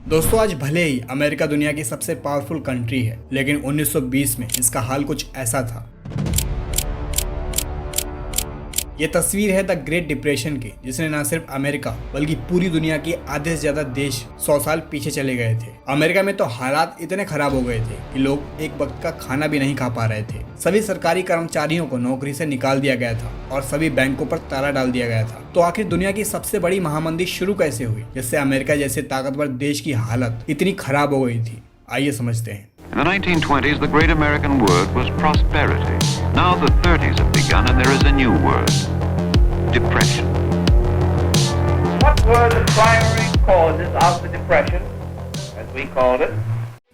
दोस्तों आज भले ही अमेरिका दुनिया की सबसे पावरफुल कंट्री है, लेकिन 1920 में इसका हाल कुछ ऐसा था। ये तस्वीर है द ग्रेट डिप्रेशन की, जिसने न सिर्फ अमेरिका बल्कि पूरी दुनिया के आधे से ज्यादा देश 100 साल पीछे चले गए थे। अमेरिका में तो हालात इतने खराब हो गए थे कि लोग एक वक्त का खाना भी नहीं खा पा रहे थे। सभी सरकारी कर्मचारियों को नौकरी से निकाल दिया गया था और सभी बैंकों पर ताला डाल दिया गया था। तो आखिर दुनिया की सबसे बड़ी महामंदी शुरू कैसे हुई, जिससे अमेरिका जैसे ताकतवर देश की हालत इतनी खराब हो गई थी? आइए समझते हैं। In the 1920s, the great American word was prosperity. Now the 30s have begun and there is a new word, depression. What were the primary causes of the depression, as we called it?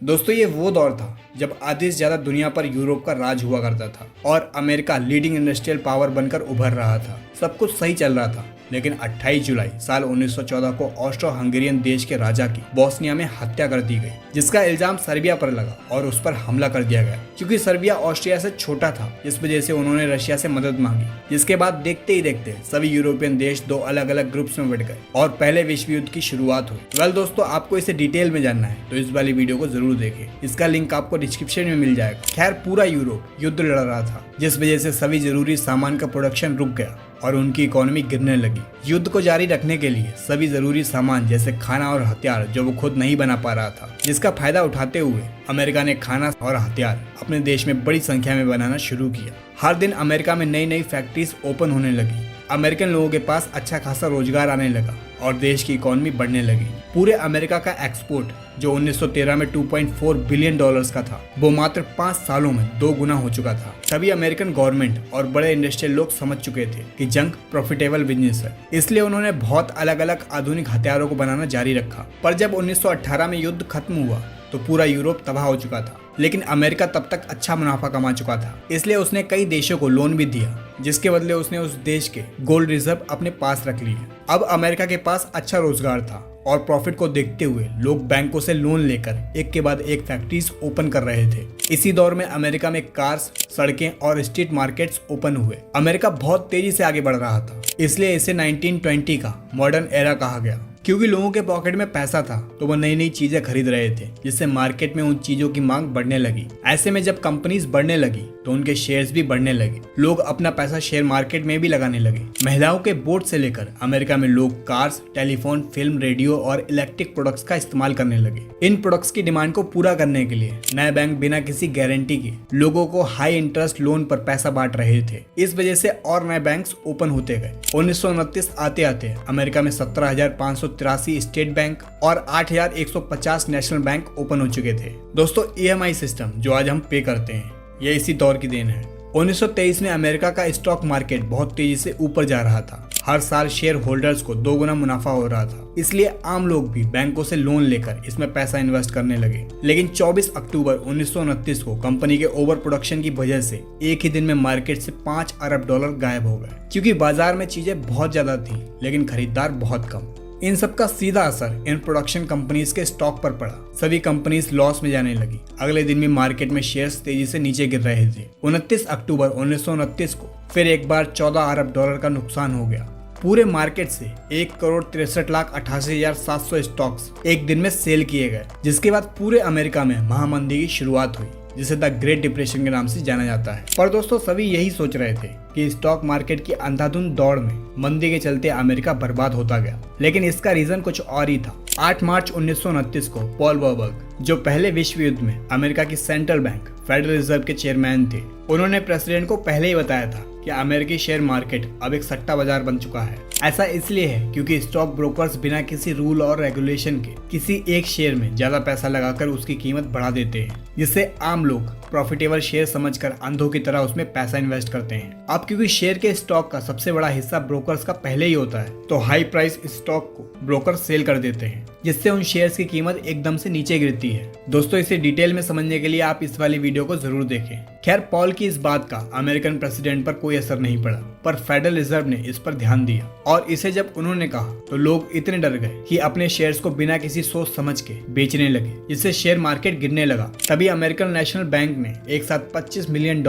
दोस्तों ये वो दौर था जब आधे से ज्यादा दुनिया पर यूरोप का राज हुआ करता था और अमेरिका लीडिंग इंडस्ट्रियल पावर बनकर उभर रहा था। सब कुछ सही चल रहा था, लेकिन 28 जुलाई साल 1914 को ऑस्ट्रो हंगेरियन देश के राजा की बोस्निया में हत्या कर दी गई, जिसका इल्जाम सर्बिया पर लगा और उस पर हमला कर दिया गया। क्योंकि सर्बिया ऑस्ट्रिया से छोटा था, इस वजह से उन्होंने रशिया से मदद मांगी, जिसके बाद देखते ही देखते सभी यूरोपियन देश दो अलग अलग ग्रुप्स में बट गए और पहले विश्व युद्ध की शुरुआत हुई। दोस्तों आपको इसे डिटेल में जानना है तो इस वाली वीडियो को जरूर देखें, इसका लिंक आपको डिस्क्रिप्शन में मिल जाएगा। खैर पूरा यूरोप युद्ध लड़ रहा था, जिस वजह से सभी जरूरी सामान का प्रोडक्शन रुक गया और उनकी इकोनॉमी गिरने लगी। युद्ध को जारी रखने के लिए सभी जरूरी सामान जैसे खाना और हथियार जो वो खुद नहीं बना पा रहा था, जिसका फायदा उठाते हुए अमेरिका ने खाना और हथियार अपने देश में बड़ी संख्या में बनाना शुरू किया। हर दिन अमेरिका में नई नई फैक्ट्रीज ओपन होने लगी। अमेरिकन लोगों के पास अच्छा खासा रोजगार आने लगा और देश की इकोनॉमी बढ़ने लगी। पूरे अमेरिका का एक्सपोर्ट जो 1913 में 2.4 बिलियन डॉलर्स का था, वो मात्र 5 सालों में 2 गुना हो चुका था। तभी अमेरिकन गवर्नमेंट और बड़े इंडस्ट्रियल लोग समझ चुके थे कि जंग प्रॉफिटेबल बिजनेस है, इसलिए उन्होंने बहुत अलग अलग आधुनिक हथियारों को बनाना जारी रखा। पर जब 1918 में युद्ध खत्म हुआ तो पूरा यूरोप तबाह हो चुका था, लेकिन अमेरिका तब तक अच्छा मुनाफा कमा चुका था, इसलिए उसने कई देशों को लोन भी दिया, जिसके बदले उसने उस देश के गोल्ड रिजर्व अपने पास रख लिए। अब अमेरिका के पास अच्छा रोजगार था और प्रॉफिट को देखते हुए लोग बैंकों से लोन लेकर एक के बाद एक फैक्ट्रीज ओपन कर रहे थे। इसी दौर में अमेरिका में कार्स, सड़कें और स्ट्रीट मार्केट्स ओपन हुए। अमेरिका बहुत तेजी से आगे बढ़ रहा था, इसलिए इसे 1920 का मॉडर्न एरा कहा गया। क्योंकि लोगों के पॉकेट में पैसा था तो वो नई नई चीजें खरीद रहे थे, जिससे मार्केट में उन चीजों की मांग बढ़ने लगी। ऐसे में जब कंपनीज बढ़ने लगी तो उनके शेयर्स भी बढ़ने लगे। लोग अपना पैसा शेयर मार्केट में भी लगाने लगे। महिलाओं के वोट से लेकर अमेरिका में लोग कार्स, टेलीफोन, फिल्म, रेडियो और इलेक्ट्रिक प्रोडक्ट्स का इस्तेमाल करने लगे। इन प्रोडक्ट्स की डिमांड को पूरा करने के लिए नए बैंक बिना किसी गारंटी के लोगों को हाई इंटरेस्ट लोन पर पैसा बांट रहे थे। इस वजह से और नए बैंक्स ओपन होते गए। 1929 आते आते अमेरिका में 17,583 स्टेट बैंक और 8,150 नेशनल बैंक ओपन हो चुके थे। दोस्तों EMI सिस्टम जो आज हम पे करते हैं, ये इसी दौर की देन है। 1923 में अमेरिका का स्टॉक मार्केट बहुत तेजी से ऊपर जा रहा था। हर साल शेयर होल्डर्स को 2 गुना मुनाफा हो रहा था, इसलिए आम लोग भी बैंकों से लोन लेकर इसमें पैसा इन्वेस्ट करने लगे। लेकिन 24 अक्टूबर 1929 को कंपनी के ओवर प्रोडक्शन की वजह से एक ही दिन में मार्केट से 5 अरब डॉलर गायब हो गए, क्योंकि बाजार में चीजें बहुत ज्यादा थी लेकिन खरीदार बहुत कम। इन सब का सीधा असर इन प्रोडक्शन कंपनीज के स्टॉक पर पड़ा। सभी कंपनीज लॉस में जाने लगी। अगले दिन भी मार्केट में शेयर्स तेजी से नीचे गिर रहे थे। 29 अक्टूबर 1929 को फिर एक बार 14 अरब डॉलर का नुकसान हो गया। पूरे मार्केट से 1,63,88,700 स्टॉक्स एक दिन में सेल किए गए, जिसके बाद पूरे अमेरिका में महामंदी की शुरुआत हुई, जिसे द ग्रेट डिप्रेशन के नाम से जाना जाता है। पर दोस्तों सभी यही सोच रहे थे कि स्टॉक मार्केट की अंधाधुंध दौड़ में मंदी के चलते अमेरिका बर्बाद होता गया, लेकिन इसका रीजन कुछ और ही था। 8 मार्च 1929 को पॉल वॉलबर्ग, जो पहले विश्व युद्ध में अमेरिका की सेंट्रल बैंक फेडरल रिजर्व के चेयरमैन थे, उन्होंने प्रेसिडेंट को पहले ही बताया था कि अमेरिकी शेयर मार्केट अब एक सट्टा बाजार बन चुका है। ऐसा इसलिए है क्योंकि स्टॉक ब्रोकर्स बिना किसी रूल और रेगुलेशन के किसी एक शेयर में ज्यादा पैसा लगाकर उसकी कीमत बढ़ा देते हैं, जिससे आम लोग प्रॉफिटेबल शेयर समझकर अंधों की तरह उसमें पैसा इन्वेस्ट करते हैं। अब क्योंकि शेयर के स्टॉक का सबसे बड़ा हिस्सा ब्रोकर्स का पहले ही होता है, तो हाई प्राइस स्टॉक को ब्रोकर सेल कर देते हैं, जिससे उन शेयर्स की कीमत एकदम से नीचे गिरती है। दोस्तों इसे डिटेल में समझने के लिए आप इस वाली वीडियो को जरूर देखें। खैर पॉल की इस बात का अमेरिकन प्रेसिडेंट पर कोई असर नहीं पड़ा, पर फेडरल रिजर्व ने इस पर ध्यान दिया और इसे जब उन्होंने कहा तो लोग इतने डर गए कि अपने शेयर्स को बिना किसी सोच समझ के बेचने लगे, जिससे शेयर मार्केट गिरने लगा। तभी अमेरिकन नेशनल बैंक ने एक साथ $25 मिलियन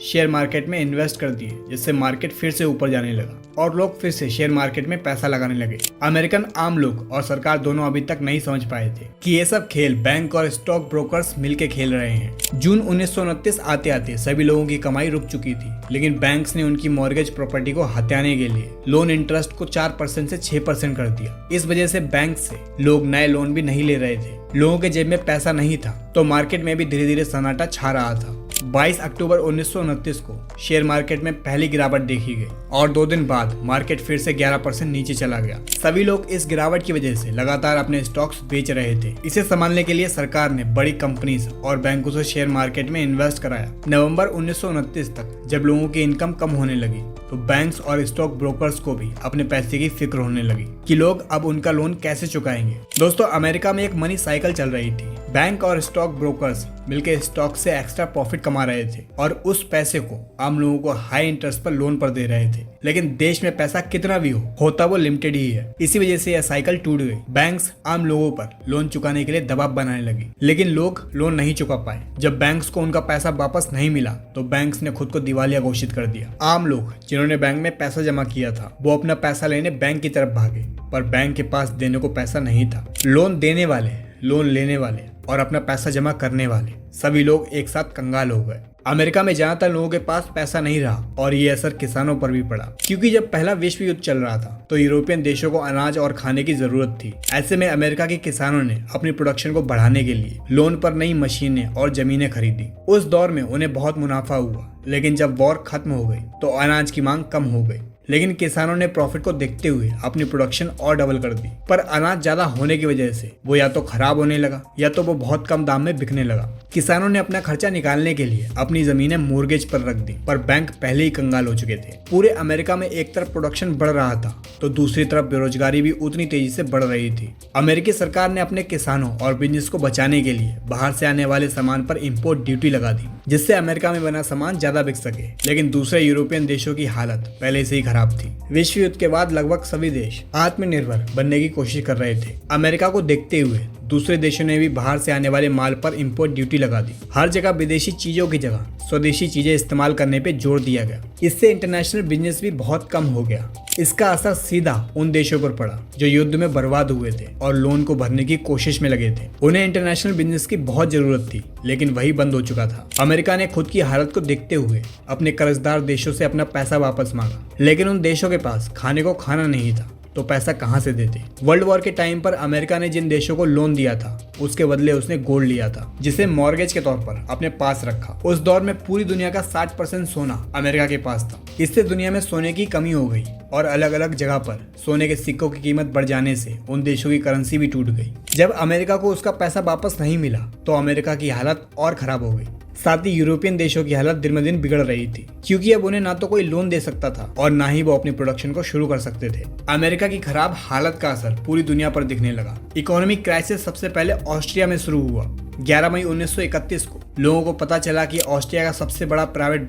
शेयर मार्केट में इन्वेस्ट कर दिए, जिससे मार्केट फिर से ऊपर जाने लगा। और लोग फिर से शेयर मार्केट में पैसा लगाने लगे। अमेरिकन आम लोग और सरकार दोनों अभी तक नहीं समझ पाए थे कि ये सब खेल बैंक और स्टॉक ब्रोकर्स मिलकर खेल रहे हैं। जून 1929 आते आते सभी लोगों की कमाई रुक चुकी थी, लेकिन बैंक्स ने उनकी मॉर्गेज प्रॉपर्टी को हथियाने के लिए लोन इंटरेस्ट को 4% से 6% कर दिया। इस वजह से बैंक से लोग नए लोन भी नहीं ले रहे थे। लोगों के जेब में पैसा नहीं था, तो मार्केट में भी धीरे धीरे सन्नाटा छा रहा था। 22 अक्टूबर 1929 को शेयर मार्केट में पहली गिरावट देखी गई और 2 दिन बाद मार्केट फिर से 11% नीचे चला गया। सभी लोग इस गिरावट की वजह से लगातार अपने स्टॉक्स बेच रहे थे। इसे संभालने के लिए सरकार ने बड़ी कंपनीज और बैंकों से शेयर मार्केट में इन्वेस्ट कराया। नवंबर 1929 तक जब लोगों की इनकम कम होने लगी तो बैंक्स और स्टॉक ब्रोकर्स को भी अपने पैसे की फिक्र होने लगी कि लोग अब उनका लोन कैसे चुकाएंगे। दोस्तों, अमेरिका में एक मनी साइकिल चल रही थी। बैंक और स्टॉक ब्रोकर्स मिलकर स्टॉक से एक्स्ट्रा प्रॉफिट कमा रहे थे और उस पैसे को आम लोगों को हाई इंटरेस्ट पर लोन पर दे रहे थे। लेकिन देश में पैसा कितना भी होता वो लिमिटेड ही है। इसी वजह से यह साइकिल टूट गई। बैंक्स आम लोगों पर लोन चुकाने के लिए दबाव बनाने लगी, लेकिन लोग लोन नहीं चुका पाए। जब बैंक्स को उनका पैसा वापस नहीं मिला तो बैंक्स ने खुद को दिवालिया घोषित कर दिया। आम लोग जिन्होंने बैंक में पैसा जमा किया था वो अपना पैसा लेने बैंक की तरफ भागे, पर बैंक के पास देने को पैसा नहीं था। लोन देने वाले, लोन लेने वाले और अपना पैसा जमा करने वाले सभी लोग एक साथ कंगाल हो गए। अमेरिका में ज्यादातर लोगों के पास पैसा नहीं रहा और ये असर किसानों पर भी पड़ा, क्योंकि जब पहला विश्व युद्ध चल रहा था तो यूरोपियन देशों को अनाज और खाने की जरूरत थी। ऐसे में अमेरिका के किसानों ने अपनी प्रोडक्शन को बढ़ाने के लिए लोन पर नई मशीनें और जमीनें खरीदी। उस दौर में उन्हें बहुत मुनाफा हुआ, लेकिन जब वॉर खत्म हो गई तो अनाज की मांग कम हो गई। लेकिन किसानों ने प्रॉफिट को देखते हुए अपनी प्रोडक्शन और डबल कर दी, पर अनाज ज्यादा होने की वजह से वो या तो खराब होने लगा या तो वो बहुत कम दाम में बिकने लगा। किसानों ने अपना खर्चा निकालने के लिए अपनी जमीनें मोर्गेज पर रख दी, पर बैंक पहले ही कंगाल हो चुके थे। पूरे अमेरिका में एक तरफ प्रोडक्शन बढ़ रहा था तो दूसरी तरफ बेरोजगारी भी उतनी तेजी से बढ़ रही थी। अमेरिकी सरकार ने अपने किसानों और बिजनेस को बचाने के लिए बाहर से आने वाले सामान पर इम्पोर्ट ड्यूटी लगा दी, जिससे अमेरिका में बना सामान ज्यादा बिक सके। लेकिन दूसरे यूरोपियन देशों की हालत पहले से ही खराब थी। विश्व युद्ध के बाद लगभग सभी देश आत्मनिर्भर बनने की कोशिश कर रहे थे। अमेरिका को देखते हुए दूसरे देशों ने भी बाहर से आने वाले माल पर इंपोर्ट ड्यूटी लगा दी। हर जगह विदेशी चीजों की जगह स्वदेशी चीजें इस्तेमाल करने पे जोर दिया गया। इससे इंटरनेशनल बिजनेस भी बहुत कम हो गया। इसका असर सीधा उन देशों पर पड़ा जो युद्ध में बर्बाद हुए थे और लोन को भरने की कोशिश में लगे थे। उन्हें इंटरनेशनल बिजनेस की बहुत जरूरत थी, लेकिन वही बंद हो चुका था। अमेरिका ने खुद की हालत को देखते हुए अपने कर्जदार देशों से अपना पैसा वापस मांगा, लेकिन उन देशों के पास खाने को खाना नहीं था तो पैसा कहां से देते। वर्ल्ड वॉर के टाइम पर अमेरिका ने जिन देशों को लोन दिया था उसके बदले उसने गोल्ड लिया था, जिसे मॉर्गेज के तौर पर अपने पास रखा। उस दौर में पूरी दुनिया का 60% सोना अमेरिका के पास था। इससे दुनिया में सोने की कमी हो गई और अलग अलग जगह पर सोने के सिक्कों की कीमत बढ़ जाने से उन देशों की करेंसी भी टूट गई। जब अमेरिका को उसका पैसा वापस नहीं मिला तो अमेरिका की हालत और खराब हो गई। साथ ही यूरोपियन देशों की हालत दिन ब दिन बिगड़ रही थी, क्योंकि अब उन्हें ना तो कोई लोन दे सकता था और ना ही वो अपनी प्रोडक्शन को शुरू कर सकते थे। अमेरिका की खराब हालत का असर पूरी दुनिया पर दिखने लगा। इकोनॉमिक क्राइसिस सबसे पहले ऑस्ट्रिया में शुरू हुआ। 11 मई 1931 को लोगों को पता चला कि ऑस्ट्रिया का सबसे बड़ा प्राइवेट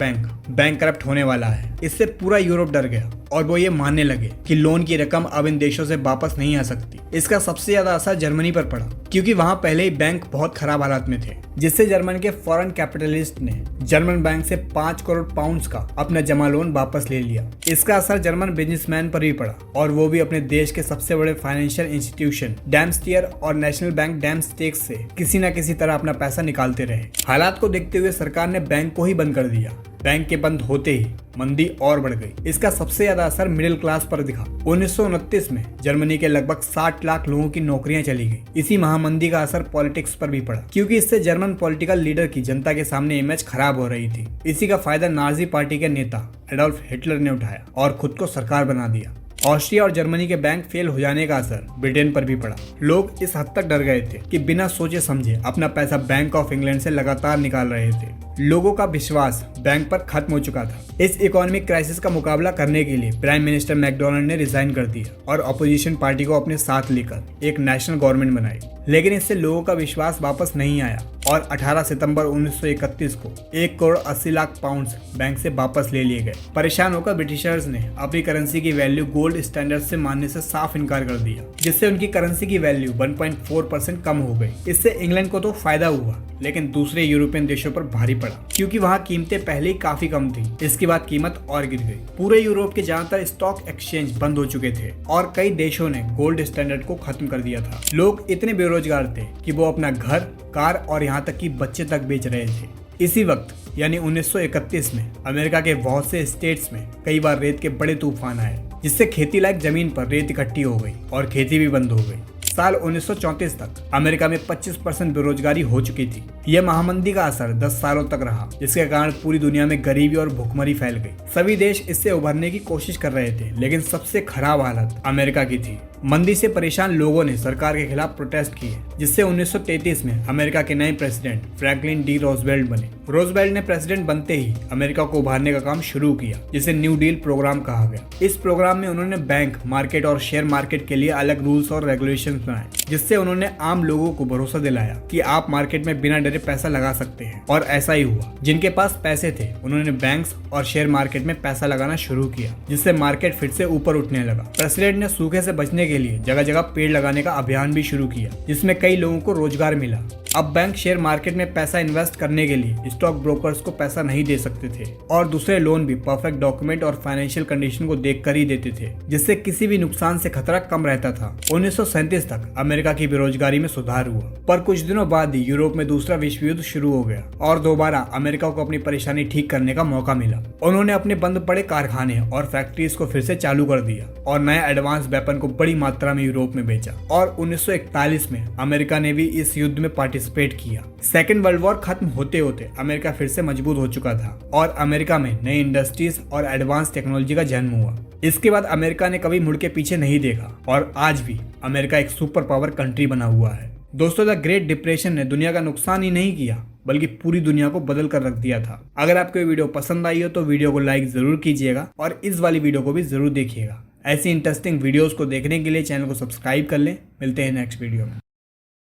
बैंक करप्ट होने वाला है। इससे पूरा यूरोप डर गया और वो ये मानने लगे कि लोन की रकम अब इन देशों से वापस नहीं आ सकती। इसका सबसे ज्यादा असर जर्मनी पर पड़ा, क्योंकि वहां पहले ही बैंक बहुत खराब हालात में थे, जिससे जर्मन के फॉरेन कैपिटलिस्ट ने जर्मन बैंक से 5 करोड़ पाउंड्स का अपना जमा लोन वापस ले लिया। इसका असर जर्मन बिजनेसमैन पर भी पड़ा और वो भी अपने देश के सबसे बड़े फाइनेंशियल इंस्टीट्यूशन डैम्स्टियर और नेशनल बैंक डैम्स्टेक्स से किसी न किसी तरह अपना पैसा निकालते रहे। हालात को देखते हुए सरकार ने बैंक को ही बंद कर दिया। बैंक के बंद होते ही मंदी और बढ़ गई। इसका सबसे ज्यादा असर मिडिल क्लास पर दिखा। 1929 में जर्मनी के लगभग 60 लाख लोगों की नौकरियां चली गई। इसी महामंदी का असर पॉलिटिक्स पर भी पड़ा, क्योंकि इससे जर्मन पॉलिटिकल लीडर की जनता के सामने इमेज खराब हो रही थी। इसी का फायदा नाजी पार्टी के नेता एडोल्फ हिटलर ने उठाया और खुद को सरकार बना दिया। ऑस्ट्रिया और जर्मनी के बैंक फेल हो जाने का असर ब्रिटेन पर भी पड़ा। लोग इस हद तक डर गए थे कि बिना सोचे समझे अपना पैसा बैंक ऑफ इंग्लैंड से लगातार निकाल रहे थे। लोगों का विश्वास बैंक पर खत्म हो चुका था। इस इकोनॉमिक क्राइसिस का मुकाबला करने के लिए प्राइम मिनिस्टर मैकडोनाल्ड ने रिजाइन कर दिया और अपोजिशन पार्टी को अपने साथ लेकर एक नेशनल गवर्नमेंट बनाई। लेकिन इससे लोगों का विश्वास वापस नहीं आया और 18 सितंबर 1931 को 1 करोड़ 80 लाख पाउंड्स बैंक से वापस ले लिए गए। परेशान होकर ब्रिटिशर्स ने अपनी करेंसी की वैल्यू गोल्ड स्टैंडर्ड से मानने से साफ इनकार कर दिया, जिससे उनकी करेंसी की वैल्यू 1.4% कम हो गई। इससे इंग्लैंड को तो फायदा हुआ, लेकिन दूसरे यूरोपियन देशों पर भारी पड़ा, क्योंकि वहाँ कीमतें पहले ही काफी कम थी। इसके बाद कीमत और गिर गई। पूरे यूरोप के ज्यादातर स्टॉक एक्सचेंज बंद हो चुके थे और कई देशों ने गोल्ड स्टैंडर्ड को खत्म कर दिया था। लोग इतने बेरोजगार थे कि वो अपना घर, कार और यहाँ तक कि बच्चे तक बेच रहे थे। इसी वक्त यानी 1931 में अमेरिका के बहुत से स्टेट्स में कई बार रेत के बड़े तूफान आए, जिससे खेती लायक जमीन पर रेत इकट्ठी हो गई और खेती भी बंद हो गई। साल 1934 तक अमेरिका में 25% बेरोजगारी हो चुकी थी। यह महामंदी का असर 10 सालों तक रहा, जिसके कारण पूरी दुनिया में गरीबी और भुखमरी फैल गई। सभी देश इससे उभरने की कोशिश कर रहे थे, लेकिन सबसे खराब हालत अमेरिका की थी। मंदी से परेशान लोगों ने सरकार के खिलाफ प्रोटेस्ट किए, जिससे 1933 में अमेरिका के नए प्रेसिडेंट फ्रैंकलिन डी रोजवेल्ट बने। रोजवेल्ट ने प्रेसिडेंट बनते ही अमेरिका को उभारने का काम शुरू किया, जिसे न्यू डील प्रोग्राम कहा गया। इस प्रोग्राम में उन्होंने बैंक, मार्केट और शेयर मार्केट के लिए अलग रूल्स और रेगुलेशन बनाए, जिससे उन्होंने आम लोगों को भरोसा दिलाया कि आप मार्केट में बिना डरे पैसा लगा सकते हैं। और ऐसा ही हुआ। जिनके पास पैसे थे उन्होंने बैंक्स और शेयर मार्केट में पैसा लगाना शुरू किया, जिससे मार्केट फिर से ऊपर उठने लगा। प्रेसिडेंट ने सूखे से बचने के लिए जगह जगह पेड़ लगाने का अभियान भी शुरू किया, जिसमें कई लोगों को रोजगार मिला। अब बैंक शेयर मार्केट में पैसा इन्वेस्ट करने के लिए स्टॉक ब्रोकर्स को पैसा नहीं दे सकते थे और दूसरे लोन भी परफेक्ट डॉक्यूमेंट और फाइनेंशियल कंडीशन को देखकर ही देते थे, जिससे किसी भी नुकसान से खतरा कम रहता था। 1937 तक अमेरिका की बेरोजगारी में सुधार हुआ, पर कुछ दिनों बाद ही यूरोप में दूसरा विश्व युद्ध शुरू हो गया और दोबारा अमेरिका को अपनी परेशानी ठीक करने का मौका मिला। उन्होंने अपने बंद पड़े कारखाने और फैक्ट्रीज को फिर से चालू कर दिया और नया एडवांस वेपन को बड़ी मात्रा में यूरोप में बेचा। और 1941 में अमेरिका ने भी इस युद्ध में पार्टिसिपेट किया। सेकेंड वर्ल्ड वॉर खत्म होते होते अमेरिका फिर से मजबूत हो चुका था और अमेरिका में नई इंडस्ट्रीज और एडवांस टेक्नोलॉजी का जन्म हुआ। इसके बाद अमेरिका ने कभी मुड़ के पीछे नहीं देखा और आज भी अमेरिका एक सुपर पावर कंट्री बना हुआ है। दोस्तों, द ग्रेट डिप्रेशन ने दुनिया का नुकसान ही नहीं किया, बल्कि पूरी दुनिया को बदल कर रख दिया था। अगर आपको ये वीडियो पसंद आई हो तो वीडियो को लाइक जरूर कीजिएगा और इस वाली वीडियो को भी जरूर देखिएगा। ऐसी इंटरेस्टिंग वीडियोस को देखने के लिए चैनल को सब्सक्राइब कर लें। मिलते हैं नेक्स्ट वीडियो में।